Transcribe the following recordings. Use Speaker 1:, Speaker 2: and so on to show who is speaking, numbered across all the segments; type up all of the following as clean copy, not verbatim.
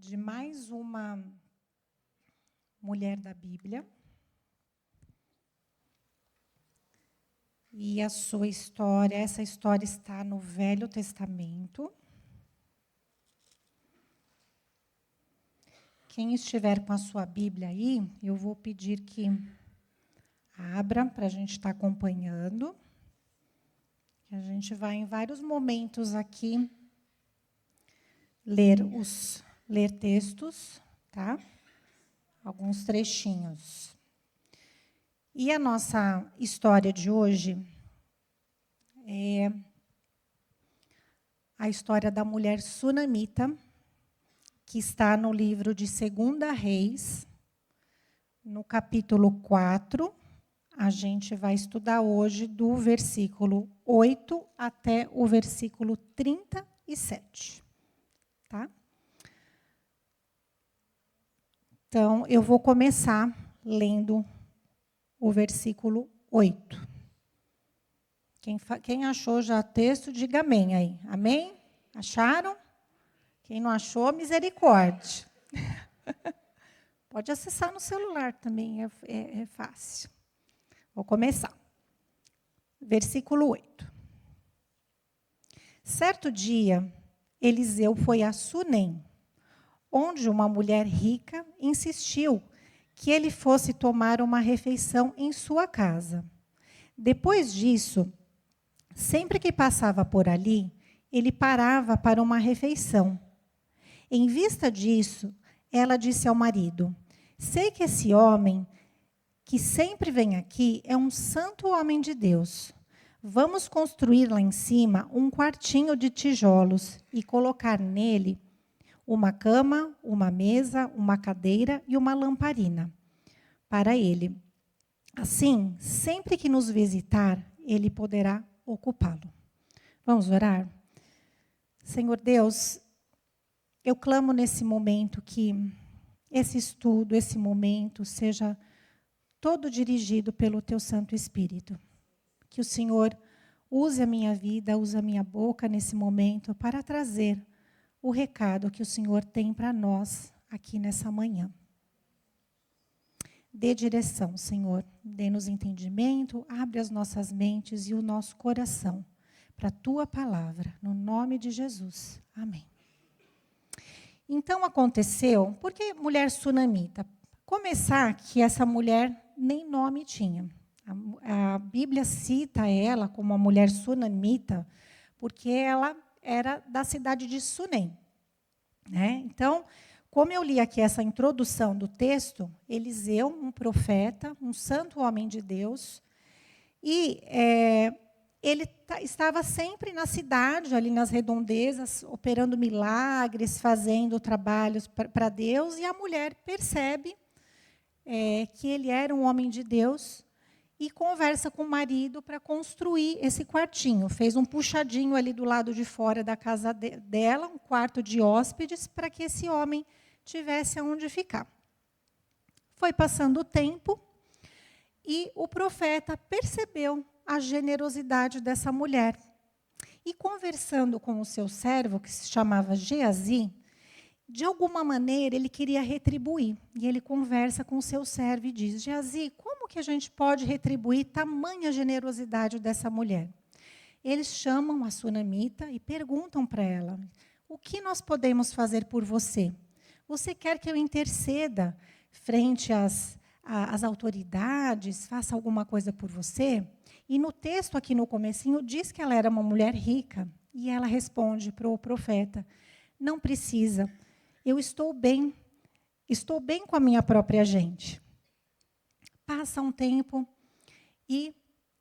Speaker 1: de mais uma mulher da Bíblia. E a sua história, essa história está no Velho Testamento. Quem estiver com a sua Bíblia aí, eu vou pedir que abra para a gente estar acompanhando. A gente vai em vários momentos aqui ler textos, tá? Alguns trechinhos. E a nossa história de hoje é a história da mulher sunamita, que está no livro de 2 Reis, no capítulo 4. A gente vai estudar hoje do versículo 8 até o versículo 37. Tá? Então, eu vou começar lendo o versículo 8. Quem achou já texto, diga amém aí. Amém? Acharam? Quem não achou, misericórdia. Pode acessar no celular também, é fácil. Vou começar. Versículo 8. Certo dia, Eliseu foi a Sunem, onde uma mulher rica insistiu que ele fosse tomar uma refeição em sua casa. Depois disso, sempre que passava por ali, ele parava para uma refeição. Em vista disso, ela disse ao marido: sei que esse homem que sempre vem aqui é um santo homem de Deus. Vamos construir lá em cima um quartinho de tijolos e colocar nele uma cama, uma mesa, uma cadeira e uma lamparina para ele. Assim, sempre que nos visitar, ele poderá ocupá-lo. Vamos orar? Senhor Deus, eu clamo nesse momento que esse estudo, esse momento, seja todo dirigido pelo Teu Santo Espírito. Que o Senhor use a minha vida, use a minha boca nesse momento para trazer o recado que o Senhor tem para nós aqui nessa manhã. Dê direção, Senhor. Dê-nos entendimento, abre as nossas mentes e o nosso coração para a Tua palavra, no nome de Jesus. Amém. Então aconteceu, por que mulher sunamita? Começar que essa mulher nem nome tinha. A Bíblia cita ela como uma mulher sunamita, porque ela era da cidade de Sunem. Né? Então, como eu li aqui essa introdução do texto, Eliseu, um profeta, um santo homem de Deus, e ele estava sempre na cidade, ali nas redondezas, operando milagres, fazendo trabalhos para Deus, e a mulher percebe que ele era um homem de Deus e conversa com o marido para construir esse quartinho. Fez um puxadinho ali do lado de fora da casa dela, um quarto de hóspedes, para que esse homem tivesse aonde ficar. Foi passando o tempo e o profeta percebeu a generosidade dessa mulher. E conversando com o seu servo, que se chamava Geazi, de alguma maneira ele queria retribuir. E ele conversa com o seu servo e diz: Geazi, como que a gente pode retribuir tamanha generosidade dessa mulher? Eles chamam a sunamita e perguntam para ela: o que nós podemos fazer por você? Você quer que eu interceda frente às autoridades, faça alguma coisa por você? E no texto aqui no comecinho diz que ela era uma mulher rica. E ela responde para o profeta: não precisa. Eu estou bem com a minha própria gente. Passa um tempo e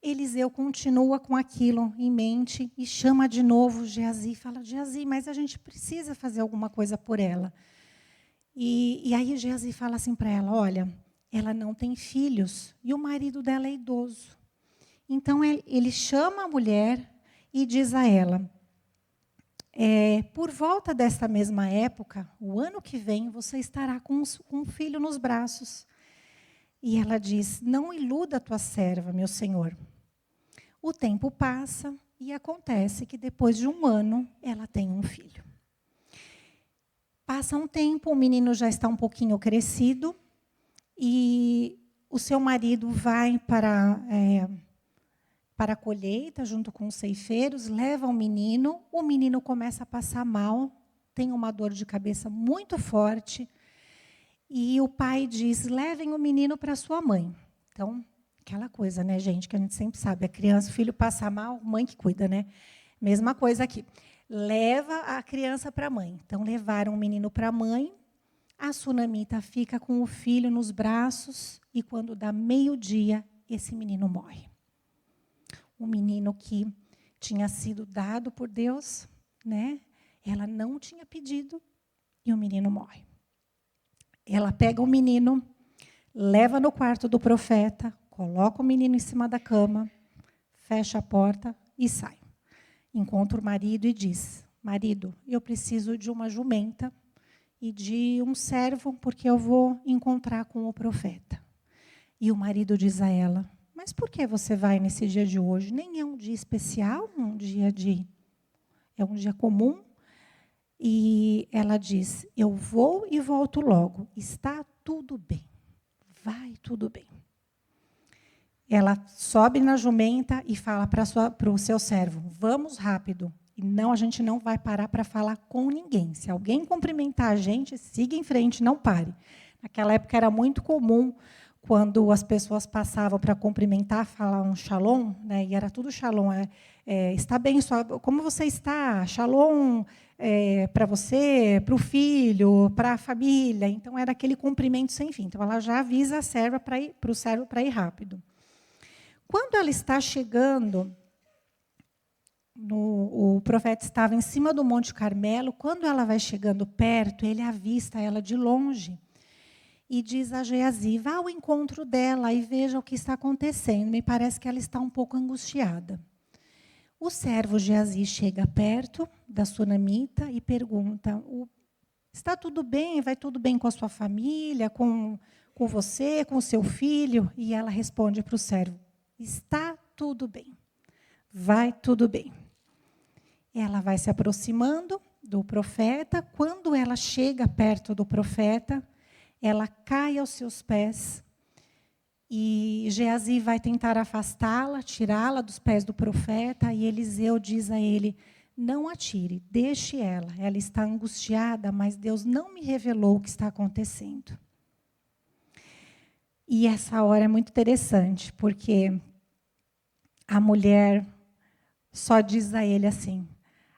Speaker 1: Eliseu continua com aquilo em mente e chama de novo Geazi. Fala: Geazi, mas a gente precisa fazer alguma coisa por ela. E aí Geazi fala assim para ela: olha, ela não tem filhos e o marido dela é idoso. Então ele chama a mulher e diz a ela: por volta desta mesma época, o ano que vem, você estará com um filho nos braços. E ela diz: não iluda a tua serva, meu senhor. O tempo passa e acontece que depois de um ano, ela tem um filho. Passa um tempo, o menino já está um pouquinho crescido e o seu marido vai para a colheita junto com os ceifeiros, leva o menino começa a passar mal, tem uma dor de cabeça muito forte e o pai diz: levem o menino para sua mãe. Então, aquela coisa, né, gente, que a gente sempre sabe, a criança, o filho passa mal, mãe que cuida, né? Mesma coisa aqui. Leva a criança para a mãe. Então, levaram o menino para a mãe. A sunamita fica com o filho nos braços e, quando dá meio-dia, esse menino morre. Um menino que tinha sido dado por Deus, né? Ela não tinha pedido e o menino morre. Ela pega o menino, leva no quarto do profeta, coloca o menino em cima da cama, fecha a porta e sai. Encontra o marido e diz: marido, eu preciso de uma jumenta e de um servo, porque eu vou encontrar com o profeta. E o marido diz a ela: mas por que você vai nesse dia de hoje? Nem é um dia especial, é um dia comum. E ela diz: eu vou e volto logo, está tudo bem, vai tudo bem. Ela sobe na jumenta e fala para o seu servo: vamos rápido. E não, a gente não vai parar para falar com ninguém. Se alguém cumprimentar a gente, siga em frente, não pare. Naquela época era muito comum, quando as pessoas passavam para cumprimentar, falar um shalom, né, e era tudo shalom. Está bem, como você está? Shalom para você, para o filho, para a família. Então, era aquele cumprimento sem fim. Então, ela já avisa a serva para o servo para ir rápido. Quando ela está chegando, o profeta estava em cima do Monte Carmelo. Quando ela vai chegando perto, ele avista ela de longe e diz a Geazi: vá ao encontro dela e veja o que está acontecendo. Me parece que ela está um pouco angustiada. O servo Geazi chega perto da sunamita e pergunta: está tudo bem? Vai tudo bem com a sua família, com você, com o seu filho? E ela responde para o servo: está tudo bem, vai tudo bem. Ela vai se aproximando do profeta. Quando ela chega perto do profeta, ela cai aos seus pés. E Geazi vai tentar afastá-la, tirá-la dos pés do profeta. E Eliseu diz a ele: não atire, deixe ela. Ela está angustiada, mas Deus não me revelou o que está acontecendo. E essa hora é muito interessante, porque a mulher só diz a ele assim: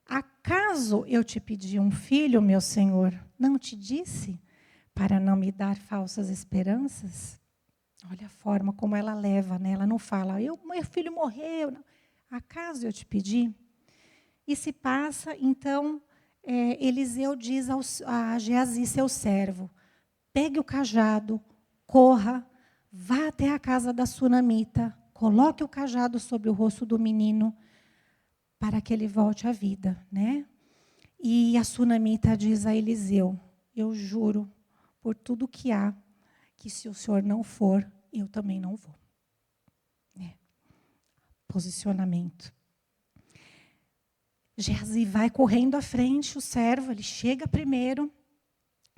Speaker 1: acaso eu te pedi um filho, meu senhor? Não te disse? Para não me dar falsas esperanças? Olha a forma como ela leva, né? Ela não fala: meu filho morreu. Não. Acaso eu te pedi? E se passa, então, Eliseu diz a Geazi, seu servo: pegue o cajado, corra, vá até a casa da sunamita, coloque o cajado sobre o rosto do menino, para que ele volte à vida, né? E a sunamita diz a Eliseu: eu juro por tudo que há, que se o senhor não for, eu também não vou. Posicionamento. Geazi vai correndo à frente, o servo, ele chega primeiro.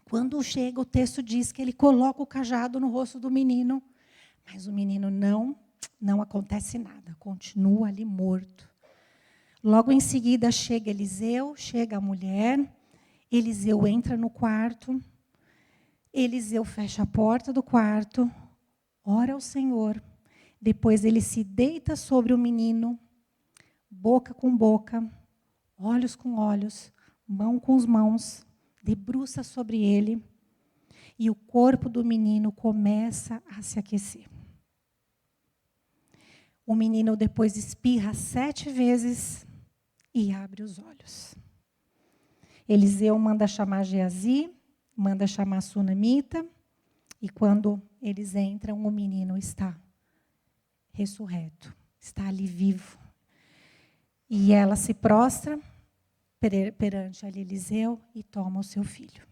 Speaker 1: Quando chega, o texto diz que ele coloca o cajado no rosto do menino, mas o menino não acontece nada, continua ali morto. Logo em seguida chega Eliseu, chega a mulher, Eliseu entra no quarto, Eliseu fecha a porta do quarto, ora ao Senhor, depois ele se deita sobre o menino, boca com boca, olhos com olhos, mão com as mãos, debruça sobre ele, e o corpo do menino começa a se aquecer. O menino depois espirra 7 vezes e abre os olhos. Eliseu manda chamar Geazi, manda chamar a sunamita, e quando eles entram, o menino está ressurreto, está ali vivo. E ela se prostra perante Eliseu e toma o seu filho.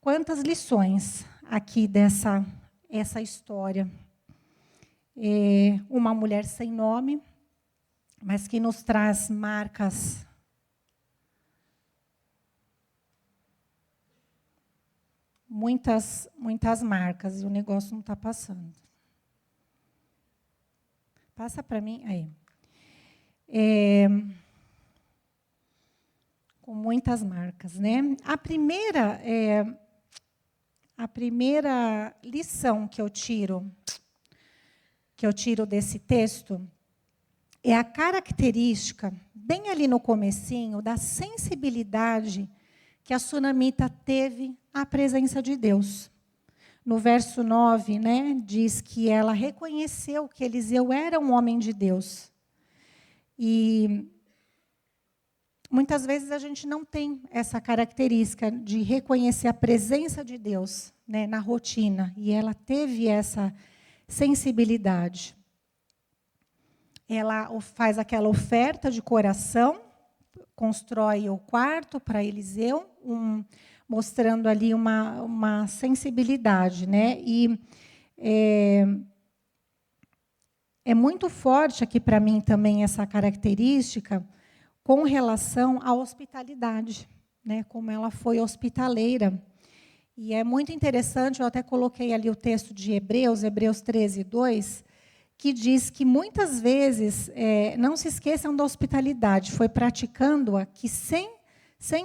Speaker 1: Quantas lições aqui essa história. Uma mulher sem nome, mas que nos traz marcas muitas marcas e o negócio não está passando. Passa para mim aí. Com muitas marcas, né? A primeira lição que eu tiro desse texto é a característica, bem ali no comecinho, da sensibilidade que a sunamita teve à presença de Deus. No verso 9, né, diz que ela reconheceu que Eliseu era um homem de Deus. E muitas vezes a gente não tem essa característica de reconhecer a presença de Deus, né, na rotina. E ela teve essa sensibilidade. Ela faz aquela oferta de coração, constrói o quarto para Eliseu, mostrando ali uma sensibilidade, né? E é muito forte aqui para mim também essa característica com relação à hospitalidade, né? Como ela foi hospitaleira. E é muito interessante, eu até coloquei ali o texto de Hebreus 13:2, que diz que muitas vezes, não se esqueçam da hospitalidade, foi praticando-a que sem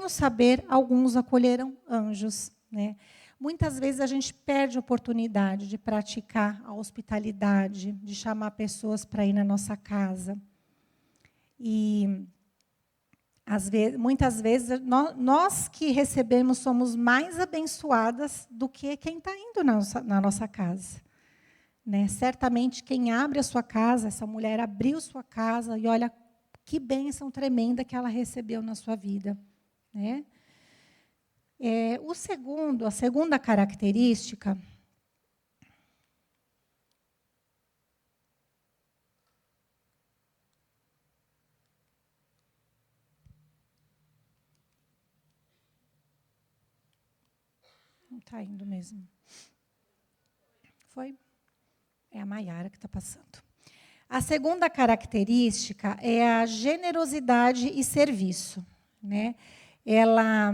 Speaker 1: o saber, alguns acolheram anjos, né? Muitas vezes a gente perde a oportunidade de praticar a hospitalidade, de chamar pessoas para ir na nossa casa. E muitas vezes nós que recebemos somos mais abençoadas do que quem está indo na nossa casa. Né? Certamente quem abre a sua casa, essa mulher abriu sua casa e olha que bênção tremenda que ela recebeu na sua vida. Né? A segunda característica não está indo mesmo. Foi? É a Maiara que está passando. A segunda característica é a generosidade e serviço. Né? Ela,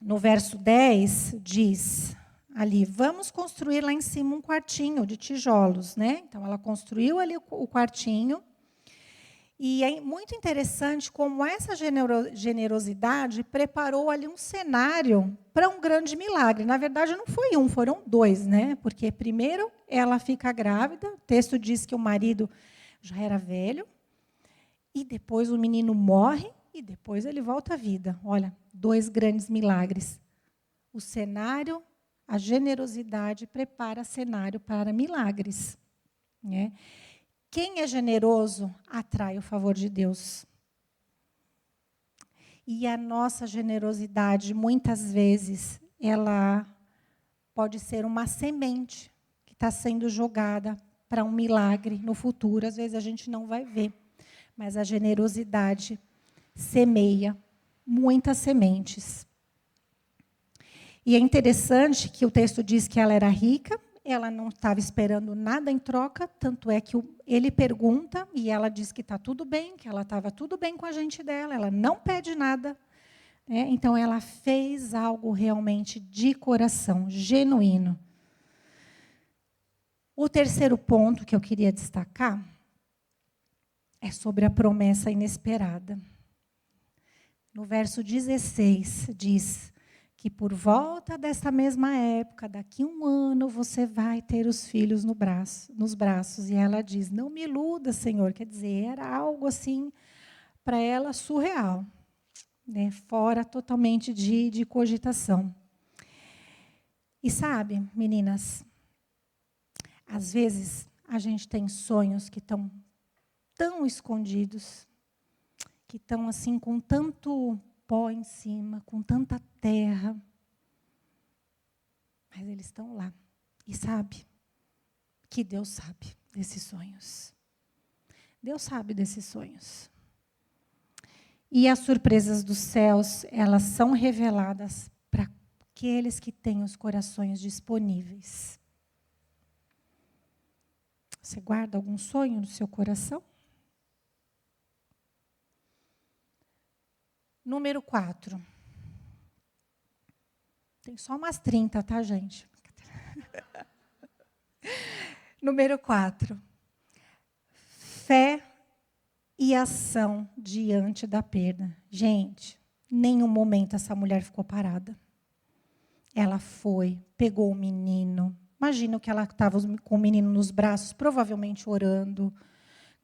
Speaker 1: no verso 10, diz ali, vamos construir lá em cima um quartinho de tijolos. Né? Então, ela construiu ali o quartinho. E é muito interessante como essa generosidade preparou ali um cenário para um grande milagre. Na verdade, não foi um, foram dois, né? Porque primeiro ela fica grávida, o texto diz que o marido já era velho, e depois o menino morre, e depois ele volta à vida. Olha, dois grandes milagres. O cenário, a generosidade prepara cenário para milagres. Né? Quem é generoso atrai o favor de Deus. E a nossa generosidade, muitas vezes, ela pode ser uma semente que está sendo jogada para um milagre no futuro. Às vezes a gente não vai ver, mas a generosidade semeia muitas sementes. E é interessante que o texto diz que ela era rica, ela não estava esperando nada em troca, tanto é que ele pergunta e ela diz que está tudo bem, que ela estava tudo bem com a gente dela, ela não pede nada. Né? Então, ela fez algo realmente de coração, genuíno. O terceiro ponto que eu queria destacar é sobre a promessa inesperada. No verso 16, diz que por volta dessa mesma época, daqui 1 ano, você vai ter os filhos nos braços. E ela diz, não me iluda, Senhor. Quer dizer, era algo assim, para ela, surreal. Né? Fora totalmente de cogitação. E sabe, meninas, às vezes a gente tem sonhos que estão tão escondidos, que estão assim com tanto pó em cima, com tanta terra. Mas eles estão lá. E sabe que Deus sabe desses sonhos. Deus sabe desses sonhos. E as surpresas dos céus, elas são reveladas para aqueles que têm os corações disponíveis. Você guarda algum sonho no seu coração? Número 4. Tem só umas 30, tá, gente? Número 4. Fé e ação diante da perda. Gente, nenhum momento essa mulher ficou parada. Ela foi, pegou o menino. Imagina que ela estava com o menino nos braços, provavelmente orando,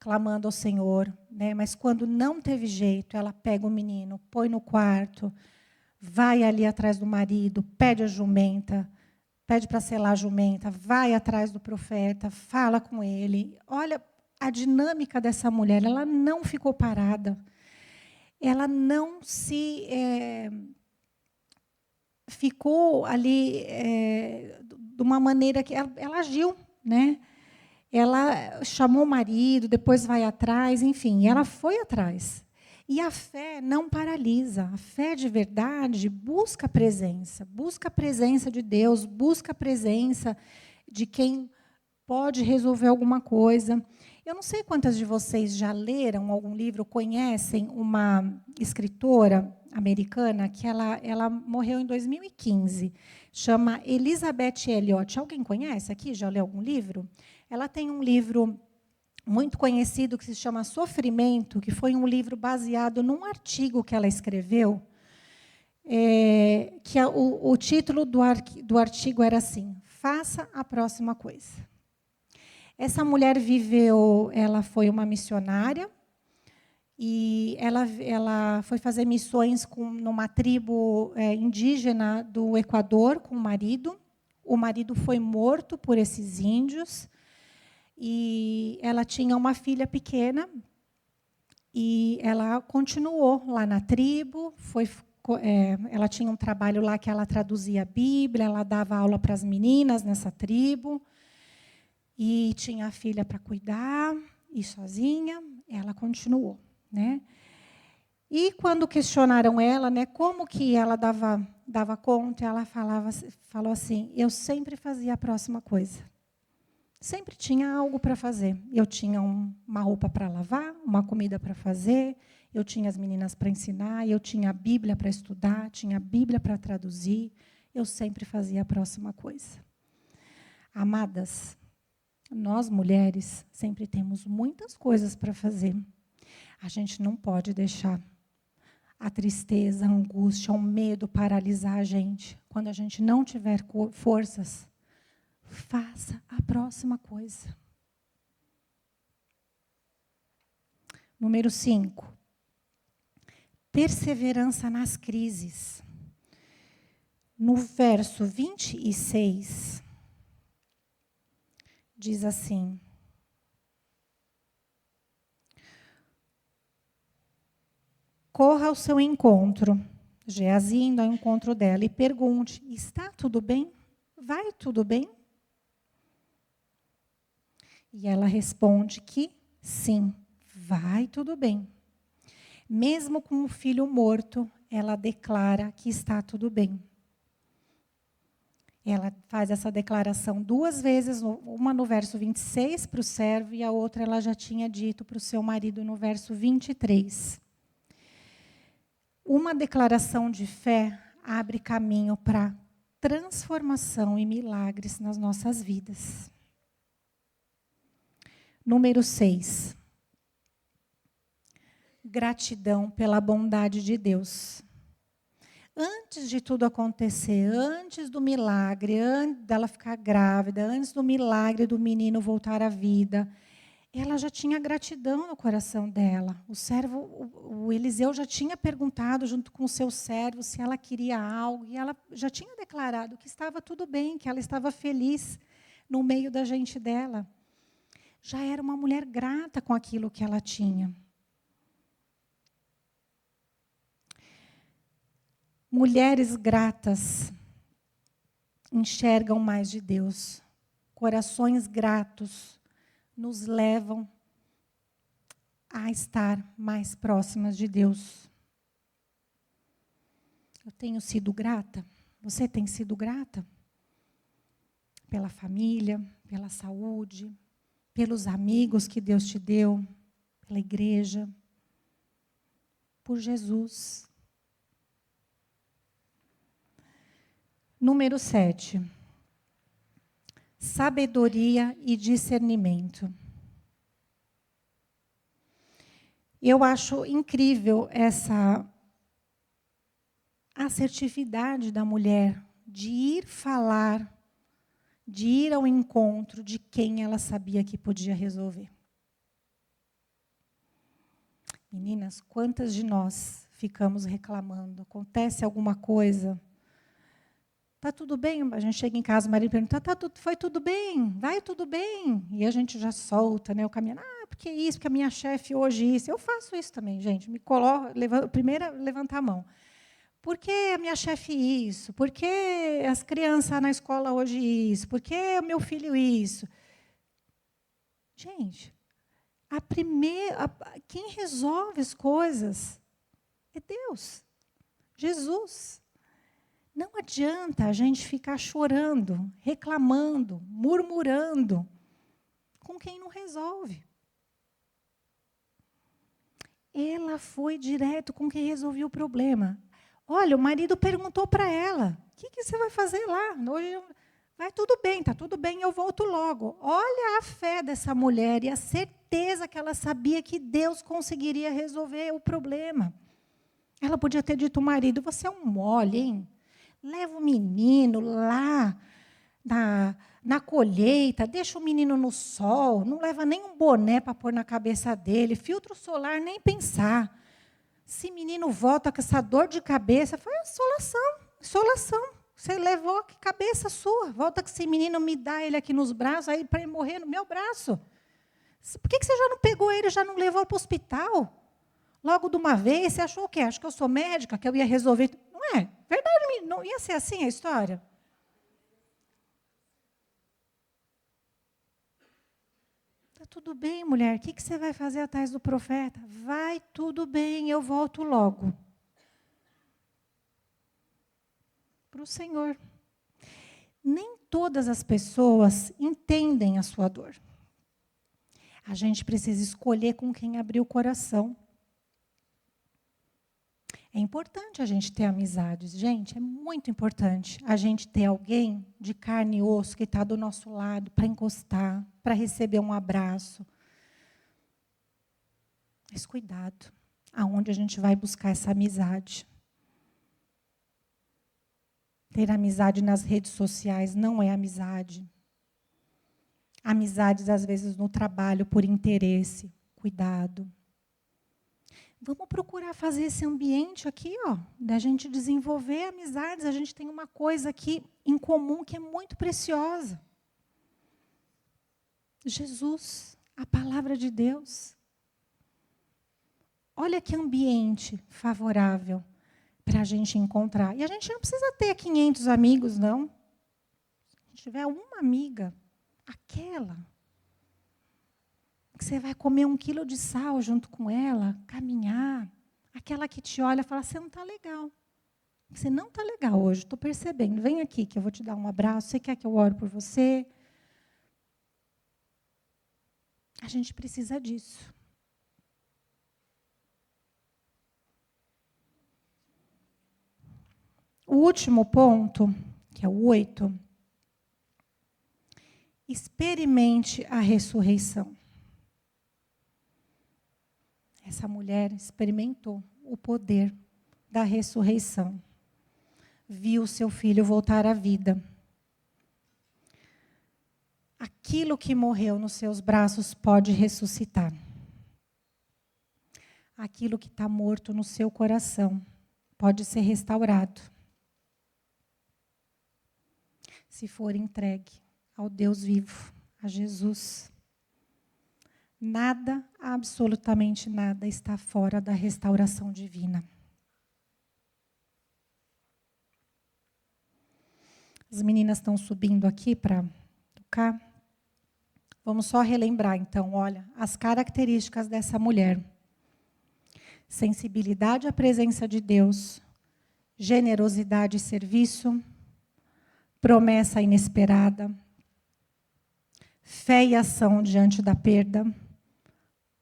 Speaker 1: clamando ao Senhor, né? Mas quando não teve jeito, ela pega o menino, põe no quarto, vai ali atrás do marido, pede a jumenta, pede para selar a jumenta, vai atrás do profeta, fala com ele. Olha a dinâmica dessa mulher, ela não ficou parada. Ela não se ficou ali de uma maneira que ela agiu, né? Ela chamou o marido, depois vai atrás, enfim, ela foi atrás. E a fé não paralisa. A fé de verdade busca a presença de Deus, busca a presença de quem pode resolver alguma coisa. Eu não sei quantas de vocês já leram algum livro, conhecem uma escritora americana que ela morreu em 2015. Chama Elizabeth Elliot. Alguém conhece aqui? Já leu algum livro? Ela tem um livro muito conhecido que se chama Sofrimento, que foi um livro baseado num artigo que ela escreveu, que o título do artigo era assim: Faça a próxima coisa. Essa mulher ela foi uma missionária, e ela foi fazer missões numa tribo indígena do Equador com o marido. O marido foi morto por esses índios. E ela tinha uma filha pequena e ela continuou lá na tribo. Ela tinha um trabalho lá que ela traduzia a Bíblia, ela dava aula para as meninas nessa tribo. E tinha a filha para cuidar, e sozinha, ela continuou, né? E quando questionaram ela, né, como que ela dava conta, ela falou assim: eu sempre fazia a próxima coisa. Sempre tinha algo para fazer. Eu tinha uma roupa para lavar, uma comida para fazer, eu tinha as meninas para ensinar, eu tinha a Bíblia para estudar, tinha a Bíblia para traduzir. Eu sempre fazia a próxima coisa. Amadas, nós mulheres sempre temos muitas coisas para fazer. A gente não pode deixar a tristeza, a angústia, o medo paralisar a gente. Quando a gente não tiver forças, faça a próxima coisa. Número 5. Perseverança nas crises. No verso 26, diz assim: corra ao seu encontro, Geazi indo ao encontro dela, e pergunte: está tudo bem? Vai tudo bem? E ela responde que sim, vai tudo bem. Mesmo com o filho morto, ela declara que está tudo bem. Ela faz essa declaração 2 vezes, uma no verso 26 para o servo e a outra ela já tinha dito para o seu marido no verso 23. Uma declaração de fé abre caminho para transformação e milagres nas nossas vidas. Número 6. Gratidão pela bondade de Deus. Antes de tudo acontecer, antes do milagre, antes dela ficar grávida, antes do milagre do menino voltar à vida, ela já tinha gratidão no coração dela. O Eliseu já tinha perguntado junto com o seu servo se ela queria algo, e ela já tinha declarado que estava tudo bem, que ela estava feliz no meio da gente dela. Já era uma mulher grata com aquilo que ela tinha. Mulheres gratas enxergam mais de Deus. Corações gratos nos levam a estar mais próximas de Deus. Eu tenho sido grata? Você tem sido grata? Pela família, pela saúde, pelos amigos que Deus te deu, pela igreja, por Jesus. Número 7. Sabedoria e discernimento. Eu acho incrível essa assertividade da mulher de ir falar, de ir ao encontro de quem ela sabia que podia resolver. Meninas, quantas de nós ficamos reclamando? Acontece alguma coisa? Tá tudo bem? A gente chega em casa, o marido pergunta, foi tudo bem? Vai tudo bem? E a gente já solta, né, o caminho. Porque isso, porque a minha chefe hoje isso. Eu faço isso também, gente. Me coloco, primeiro levantar a mão. Por que a minha chefe isso? Por que as crianças na escola hoje isso? Por que o meu filho isso? Gente, quem resolve as coisas é Deus, Jesus. Não adianta a gente ficar chorando, reclamando, murmurando com quem não resolve. Ela foi direto com quem resolveu o problema. Olha, o marido perguntou para ela, o que você vai fazer lá? Hoje vai tudo bem, está tudo bem, eu volto logo. Olha a fé dessa mulher e a certeza que ela sabia que Deus conseguiria resolver o problema. Ela podia ter dito ao marido, você é um mole, hein? Leva o menino lá na colheita, deixa o menino no sol, não leva nem um boné para pôr na cabeça dele, filtro solar, nem pensar. Se menino volta com essa dor de cabeça, foi insolação. Você levou a cabeça sua. Volta com esse menino, me dá ele aqui nos braços, aí para ele morrer no meu braço. Por que você já não pegou ele, já não levou para o hospital? Logo de uma vez, você achou o quê? Acho que eu sou médica, que eu ia resolver. Não é? Verdade, não ia ser assim a história? Está tudo bem, mulher. O que você vai fazer atrás do profeta? Vai tudo bem, eu volto logo. Para o Senhor. Nem todas as pessoas entendem a sua dor. A gente precisa escolher com quem abrir o coração. É importante a gente ter amizades, gente, é muito importante a gente ter alguém de carne e osso que está do nosso lado para encostar, para receber um abraço. Mas cuidado, aonde a gente vai buscar essa amizade. Ter amizade nas redes sociais não é amizade. Amizades, às vezes, no trabalho, por interesse. Cuidado. Vamos procurar fazer esse ambiente aqui, da gente desenvolver amizades. A gente tem uma coisa aqui em comum que é muito preciosa. Jesus, a palavra de Deus. Olha que ambiente favorável para a gente encontrar. E a gente não precisa ter 500 amigos, não. Se tiver uma amiga, aquela que você vai comer 1 quilo de sal junto com ela, caminhar. Aquela que te olha e fala, você não está legal. Você não está legal hoje, estou percebendo. Vem aqui que eu vou te dar um abraço. Você quer que eu ore por você? A gente precisa disso. O último ponto, que é o 8. Experimente a ressurreição. Essa mulher experimentou o poder da ressurreição. Viu seu filho voltar à vida. Aquilo que morreu nos seus braços pode ressuscitar. Aquilo que está morto no seu coração pode ser restaurado. Se for entregue ao Deus vivo, a Jesus. Nada, absolutamente nada, está fora da restauração divina. As meninas estão subindo aqui para tocar. Vamos só relembrar, então, olha, as características dessa mulher. Sensibilidade à presença de Deus, generosidade e serviço, promessa inesperada, fé e ação diante da perda,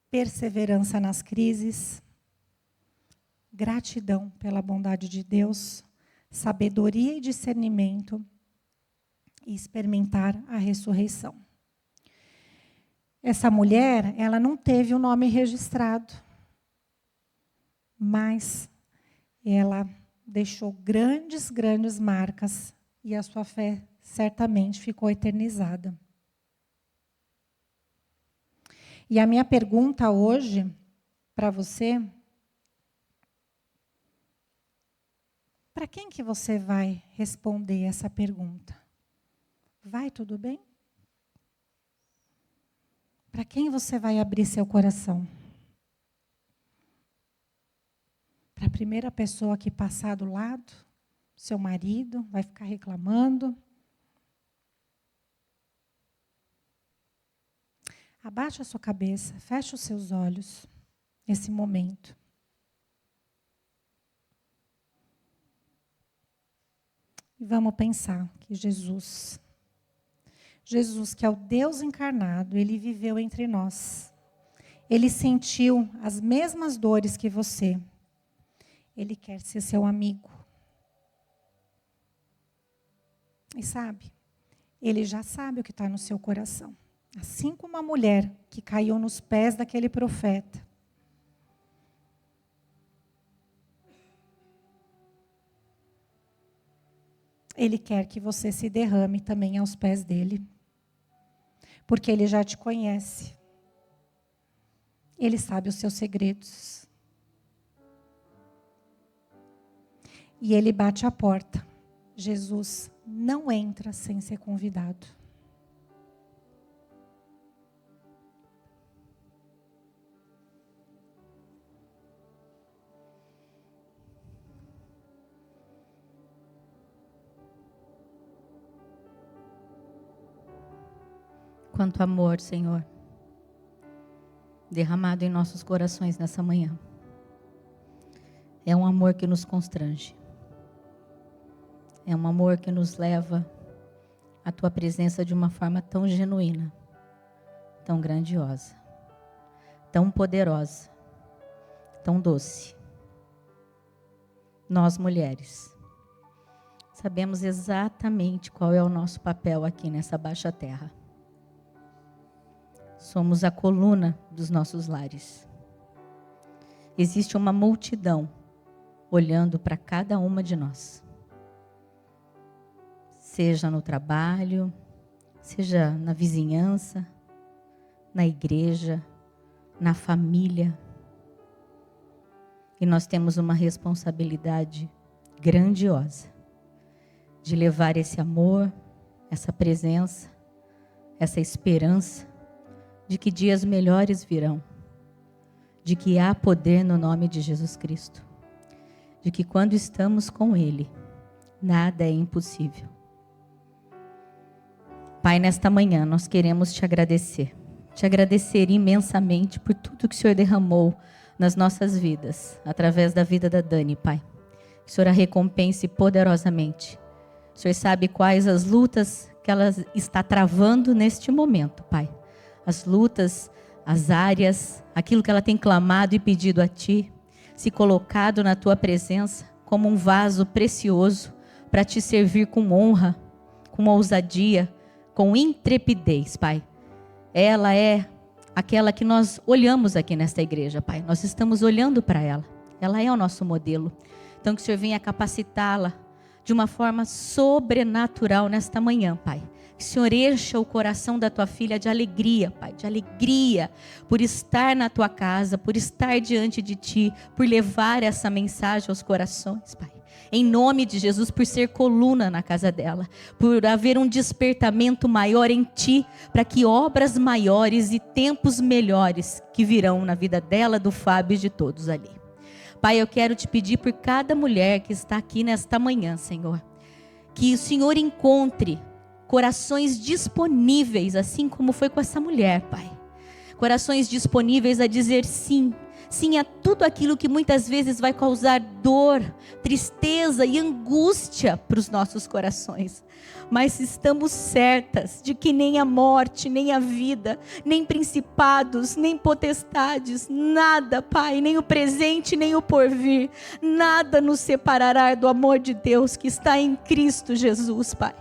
Speaker 1: perseverança nas crises, gratidão pela bondade de Deus, sabedoria e discernimento e experimentar a ressurreição. Essa mulher, ela não teve o nome registrado, mas ela deixou grandes, grandes marcas e a sua fé certamente ficou eternizada. E a minha pergunta hoje para você, para quem que você vai responder essa pergunta? Vai tudo bem? Para quem você vai abrir seu coração? Para a primeira pessoa que passar do lado, seu marido, vai ficar reclamando? Abaixa a sua cabeça, fecha os seus olhos nesse momento. E vamos pensar que Jesus, que é o Deus encarnado, Ele viveu entre nós. Ele sentiu as mesmas dores que você. Ele quer ser seu amigo. E sabe, Ele já sabe o que está no seu coração. Assim como a mulher que caiu nos pés daquele profeta. Ele quer que você se derrame também aos pés dele. Porque Ele já te conhece. Ele sabe os seus segredos. E Ele bate a porta. Jesus não entra sem ser convidado.
Speaker 2: Quanto amor, Senhor, derramado em nossos corações nessa manhã. É um amor que nos constrange. É um amor que nos leva à Tua presença de uma forma tão genuína, tão grandiosa, tão poderosa, tão doce. Nós, mulheres, sabemos exatamente qual é o nosso papel aqui nessa baixa terra. Somos a coluna dos nossos lares. Existe uma multidão olhando para cada uma de nós. Seja no trabalho, seja na vizinhança, na igreja, na família. E nós temos uma responsabilidade grandiosa de levar esse amor, essa presença, essa esperança de que dias melhores virão, de que há poder no nome de Jesus Cristo, de que quando estamos com Ele, nada é impossível. Pai, nesta manhã nós queremos te agradecer imensamente por tudo que o Senhor derramou nas nossas vidas, através da vida da Dani, Pai. Que o Senhor a recompense poderosamente. O Senhor sabe quais as lutas que ela está travando neste momento, Pai. As lutas, as áreas, aquilo que ela tem clamado e pedido a Ti, se colocado na Tua presença como um vaso precioso para Te servir com honra, com ousadia, com intrepidez, Pai. Ela é aquela que nós olhamos aqui nesta igreja, Pai. Nós estamos olhando para ela. Ela é o nosso modelo. Então que o Senhor venha capacitá-la de uma forma sobrenatural nesta manhã, Pai. Que o Senhor encha o coração da tua filha de alegria, Pai, de alegria por estar na tua casa, por estar diante de ti, por levar essa mensagem aos corações, Pai. Em nome de Jesus, por ser coluna na casa dela, por haver um despertamento maior em ti, para que obras maiores e tempos melhores que virão na vida dela, do Fábio e de todos ali. Pai, eu quero te pedir por cada mulher que está aqui nesta manhã, Senhor, que o Senhor encontre corações disponíveis, assim como foi com essa mulher, Pai. Corações disponíveis a dizer sim, sim, a tudo aquilo que muitas vezes vai causar dor, tristeza e angústia para os nossos corações. Mas estamos certas de que nem a morte, nem a vida, nem principados, nem potestades, nada, Pai, nem o presente, nem o porvir, nada nos separará do amor de Deus que está em Cristo Jesus, Pai.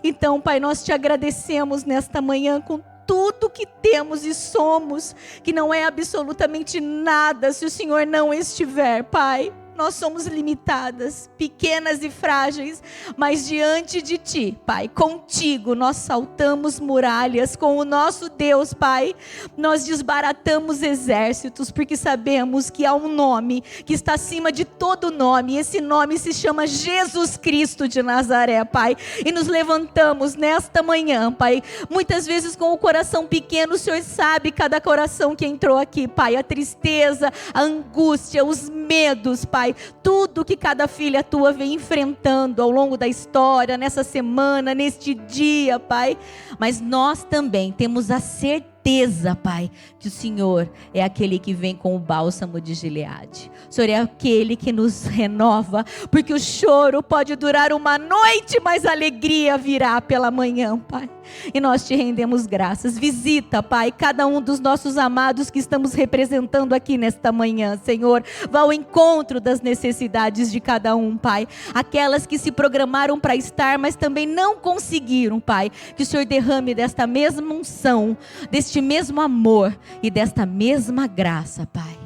Speaker 2: Então, Pai, nós te agradecemos nesta manhã com tudo que temos e somos, que não é absolutamente nada se o Senhor não estiver, Pai. Nós somos limitadas, pequenas e frágeis, mas diante de Ti, Pai, contigo nós saltamos muralhas, com o nosso Deus, Pai, nós desbaratamos exércitos, porque sabemos que há um nome que está acima de todo nome, e esse nome se chama Jesus Cristo de Nazaré, Pai, e nos levantamos nesta manhã, Pai, muitas vezes com o coração pequeno. O Senhor sabe cada coração que entrou aqui, Pai, a tristeza, a angústia, os medos, Pai, tudo que cada filha tua vem enfrentando ao longo da história, nessa semana, neste dia, Pai. Mas nós também temos a certeza, Pai, que o Senhor é aquele que vem com o bálsamo de Gileade. O Senhor é aquele que nos renova, porque o choro pode durar uma noite, mas a alegria virá pela manhã, Pai. E nós te rendemos graças. Visita, Pai, cada um dos nossos amados que estamos representando aqui nesta manhã, Senhor. Vá ao encontro das necessidades de cada um, Pai. Aquelas que se programaram para estar, mas também não conseguiram, Pai. Que o Senhor derrame desta mesma unção, deste mesmo amor e desta mesma graça, Pai.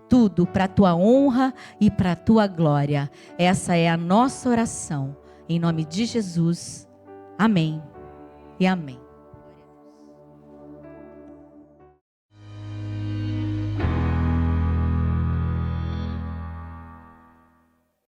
Speaker 2: Tudo para a tua honra e para a tua glória. Essa é a nossa oração. Em nome de Jesus. Amém. E amém.